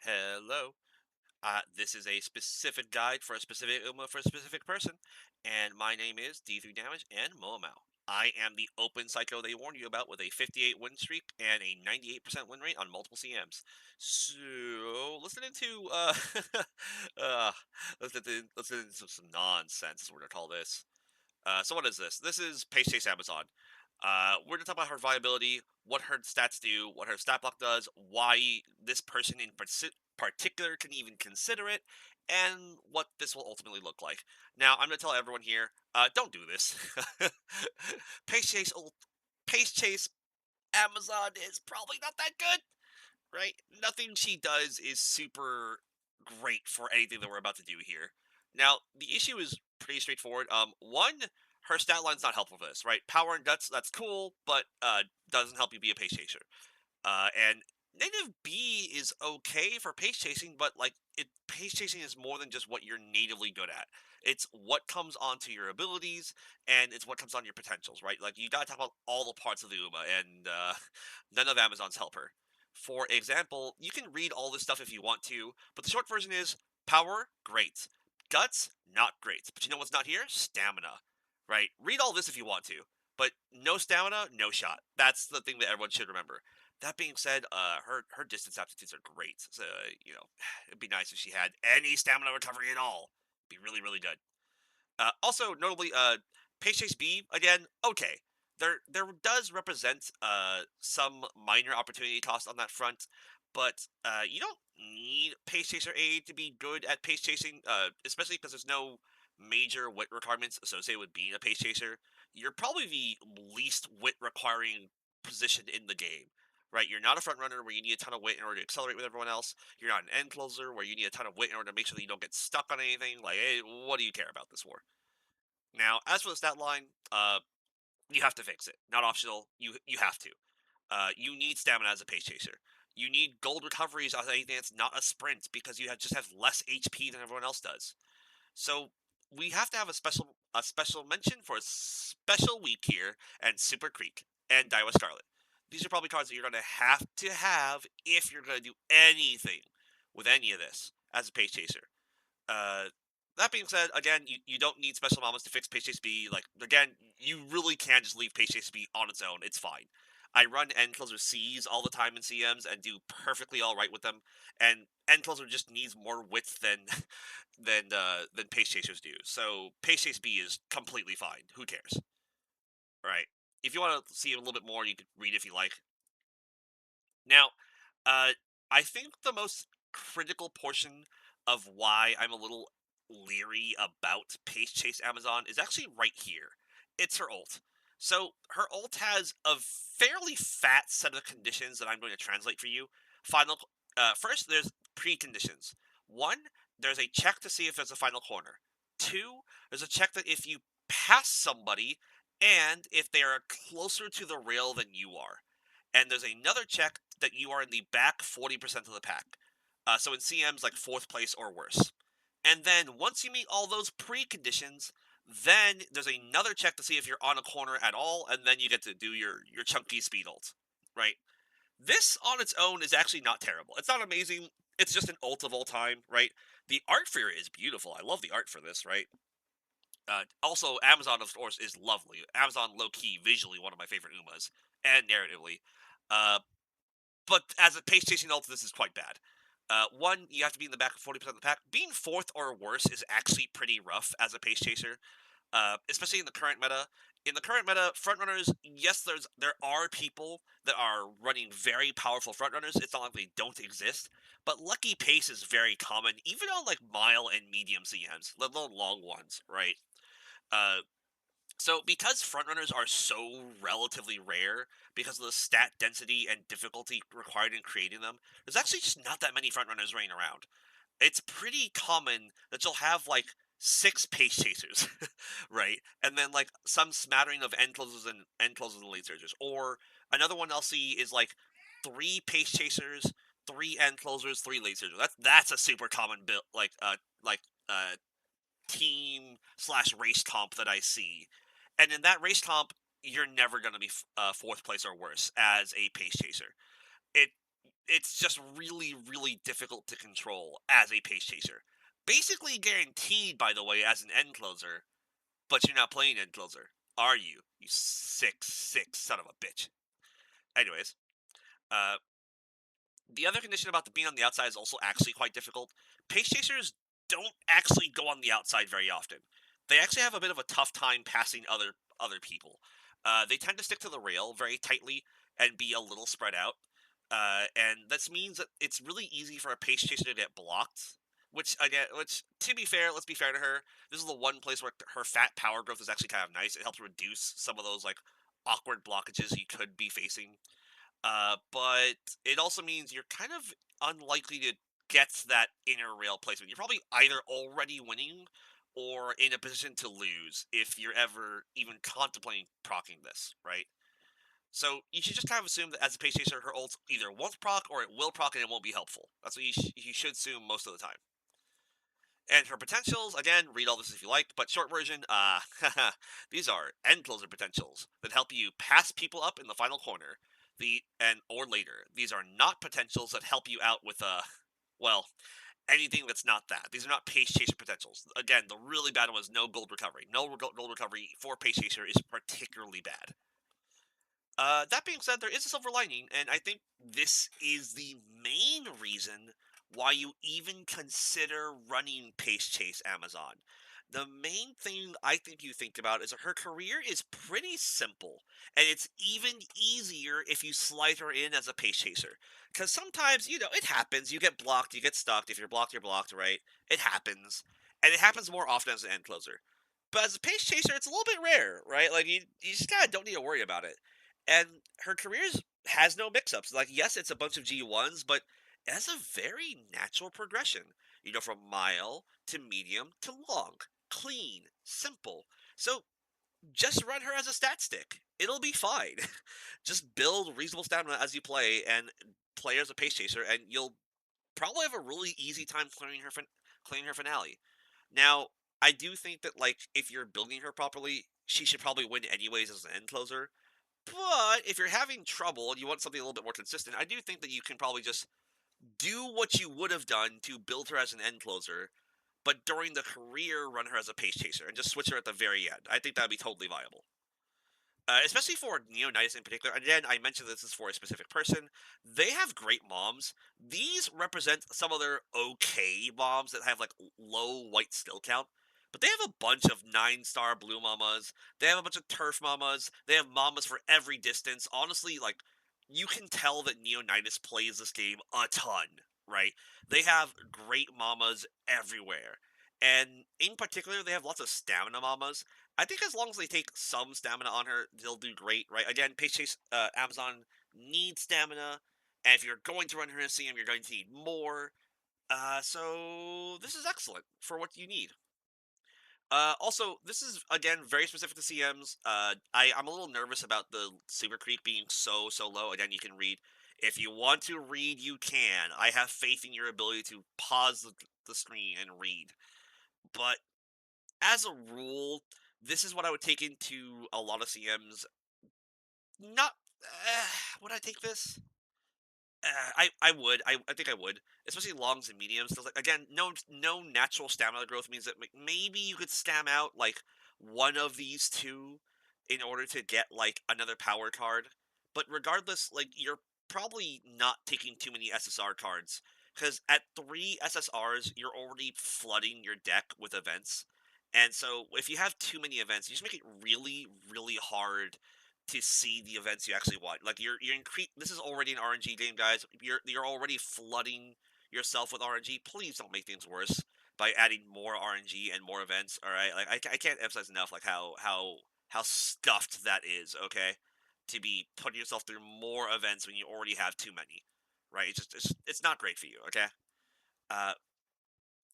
Hello. This is a specific guide for a specific Uma for a specific person, and my name is D3 Damage and Moamau. I am the open psycho they warned you about with a 58 win streak and a 98% win rate on multiple CMs. So, listening to uh, listen to some nonsense is what I call this. So what is this? This is Pace Chase Amazon. We're gonna talk about her viability, what her stats do, what her stat block does, why this person in particular can even consider it, and what this will ultimately look like. Now, I'm gonna tell everyone here, don't do this. Pace Chase, Pace Chase Amazon is probably not that good, right? Nothing she does is super great for anything that we're about to do here. Now, the issue is pretty straightforward. One, her stat line's not helpful for this, right? Power and guts, that's cool, but doesn't help you be a pace chaser. And native B is okay for pace chasing, but like pace chasing is more than just what you're natively good at. It's what comes onto your abilities, and it's what comes on your potentials, right? Like you gotta talk about all the parts of the Uma, and none of Amazon's help her. For example, you can read all this stuff if you want to, but the short version is power, great. Guts, not great. But you know what's not here? Stamina, right? Read all this if you want to, but no stamina, no shot. That's the thing that everyone should remember. That being said, her distance aptitudes are great. So it'd be nice if she had any stamina recovery at all. Be really really good. Also, notably, Pace Chase B again. Okay, there does represent some minor opportunity cost on that front, but you don't need Pace Chaser A to be good at pace chasing, especially because there's no major wit requirements associated with being a pace chaser. You're probably the least wit requiring position in the game. Right, you're not a front runner where you need a ton of wit in order to accelerate with everyone else. You're not an end closer where you need a ton of wit in order to make sure that you don't get stuck on anything. Like, hey, what do you care about this war? Now, as for the stat line, you have to fix it. Not optional. You have to. You need stamina as a pace chaser. You need gold recoveries on anything that's not a sprint because you just have less HP than everyone else does. So we have to have a special mention for a special week here and Super Creek and Daiwa Scarlet. These are probably cards that you're going to have if you're going to do anything with any of this as a pace chaser. Uh, that being said, again, you don't need special moments to fix Pace Chase B. Like, again, you really can just leave Pace Chase B on its own. It's fine. I run End Closer C's all the time in CMs and do perfectly all right with them. And End Closer just needs more width than than Pace Chasers do. So Pace Chase B is completely fine. Who cares, right? If you want to see a little bit more, you could read if you like. Now, uh, I think the most critical portion of why I'm a little leery about Pace Chase Amazon is actually right here. It's her ult. So her ult has a fairly fat set of conditions that I'm going to translate for you. Final, first, there's preconditions. One, there's a check to see if there's a final corner. Two, there's a check that if you pass somebody and if they are closer to the rail than you are. And there's another check that you are in the back 40% of the pack. So in CMs, like fourth place or worse. And then once you meet all those preconditions, then there's another check to see if you're on a corner at all, and then you get to do your chunky speed ult, right? This on its own is actually not terrible. It's not amazing. It's just an ult of all time, right? The art for it is beautiful. I love the art for this, right? Also, Amazon, of course, is lovely. Amazon, low key, visually one of my favorite Umas, and narratively. Uh, but as a pace chasing ult, this is quite bad. One, you have to be in the back of 40% of the pack. Being fourth or worse is actually pretty rough as a pace chaser, especially in the current meta. In the current meta, frontrunners, yes, there are people that are running very powerful frontrunners. It's not like they don't exist, but lucky pace is very common, even on like mile and medium CMs, let alone long ones, right? Uh, so, because frontrunners are so relatively rare because of the stat density and difficulty required in creating them, there's actually just not that many frontrunners running around. It's pretty common that you'll have like six pace chasers, right? And then like some smattering of end closers and lead surgers. Or another one I'll see is like three pace chasers, three end closers, three lead surgers. That's a super common build, like uh team slash race comp that I see. And in that race comp, you're never going to be fourth place or worse as a pace chaser. It it's just really, really difficult to control as a pace chaser. Basically guaranteed, by the way, as an end closer, but you're not playing end closer, are you? You sick son of a bitch. Anyways, uh, the other condition about the being on the outside is also actually quite difficult. Pace chasers don't actually go on the outside very often. They actually have a bit of a tough time passing other people. They tend to stick to the rail very tightly and be a little spread out. And this means that it's really easy for a pace chaser to get blocked. Which to be fair, let's be fair to her. This is the one place where her fat power growth is actually kind of nice. It helps reduce some of those like awkward blockages you could be facing, but it also means you're kind of unlikely to get that inner rail placement. You're probably either already winning or in a position to lose if you're ever even contemplating procking this, right? So you should just kind of assume that as a pace chaser, her ult either won't proc or it will proc and it won't be helpful. That's what you should assume most of the time. And her potentials, again, read all this if you like, but short version, these are end closer potentials that help you pass people up in the final corner, or later. These are not potentials that help you out with well, anything that's not that. These are not pace chaser potentials. Again, the really bad one is no gold recovery. No gold recovery for pace chaser is particularly bad. That being said, there is a silver lining, and I think this is the main reason why you even consider running Pace Chase Amazon. The main thing I think you think about is that her career is pretty simple, and it's even easier if you slide her in as a pace chaser. Because sometimes, it happens. You get blocked, you get stuck. If you're blocked, you're blocked, right? It happens. And it happens more often as an end closer. But as a pace chaser, it's a little bit rare, right? Like, you just kind of don't need to worry about it. And her has no mix-ups. Like, yes, it's a bunch of G1s, but it has a very natural progression. From mild to medium to long, clean, simple. So just run her as a stat stick. It'll be fine. Just build reasonable stamina as you play and play as a pace chaser, and you'll probably have a really easy time clearing her finale. Now, I do think that if you're building her properly, she should probably win anyways as an end closer, but if you're having trouble and you want something a little bit more consistent, I do think that you can probably just do what you would have done to build her as an end closer, but during the career, run her as a pace chaser and just switch her at the very end. I think that'd be totally viable. Especially for Neonitis in particular. Again, I mentioned this is for a specific person. They have great moms. These represent some of their okay moms that have low white skill count. But they have a bunch of 9-star blue mamas. They have a bunch of turf mamas. They have mamas for every distance. Honestly, you can tell that Neonitis plays this game a ton, right? They have great mamas everywhere. And in particular, they have lots of stamina mamas. I think as long as they take some stamina on her, they'll do great, right? Again, Pace Chase Amazon needs stamina, and if you're going to run her in a CM, you're going to need more. So this is excellent for what you need. Also, this is again very specific to CMs. I'm a little nervous about the super creep being so low. Again, you can read if you want to read, you can. I have faith in your ability to pause the screen and read, but as a rule, this is what I would take into a lot of CMs. Not would I take this? I would. I think I would, especially longs and mediums. 'Cause, again, no natural stamina growth means that maybe you could stam out one of these two in order to get another power card. But regardless, you're probably not taking too many SSR cards because at 3 SSRs you're already flooding your deck with events. And so if you have too many events, you just make it really, really hard to see the events you actually want. Like you're this is already an RNG game, guys. You're already flooding yourself with RNG. Please don't make things worse by adding more RNG and more events. All right, I can't emphasize enough how stuffed that is. Okay, to be putting yourself through more events when you already have too many. Right? It's not great for you. Okay. Uh,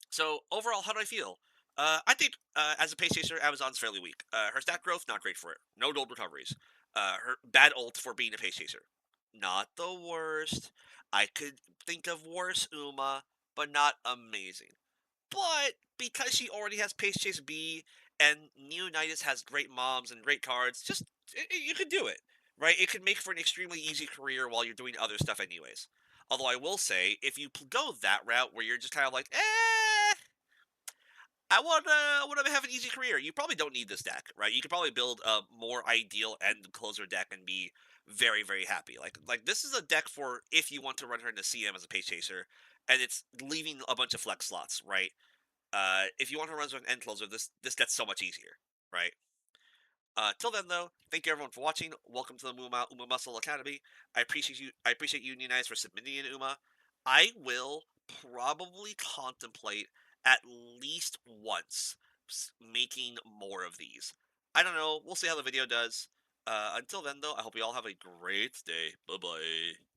so overall, how do I feel? I think as a pace chaser, Amazon's fairly weak. Her stat growth not great for it. No gold recoveries. Her bad ult for being a pace chaser. Not the worst. I could think of worse Uma, but not amazing. But because she already has pace chase B and Neonitis has great moms and great cards, you could do it, right? It could make for an extremely easy career while you're doing other stuff anyways. Although I will say, if you go that route where you're just kind of like, eh, I wanna have an easy career. You probably don't need this deck, right? You could probably build a more ideal end closer deck and be very, very happy. Like this is a deck for if you want to run her into CM as a pace chaser, and it's leaving a bunch of flex slots, right? If you want to run as an end closer, this gets so much easier, right? Till then, though, thank you everyone for watching. Welcome to the Uma Muscle Academy. I appreciate you. I appreciate you guys for submitting in Uma. I will probably contemplate at least once making more of these. I don't know. We'll see how the video does. Until then, though, I hope you all have a great day. Bye bye.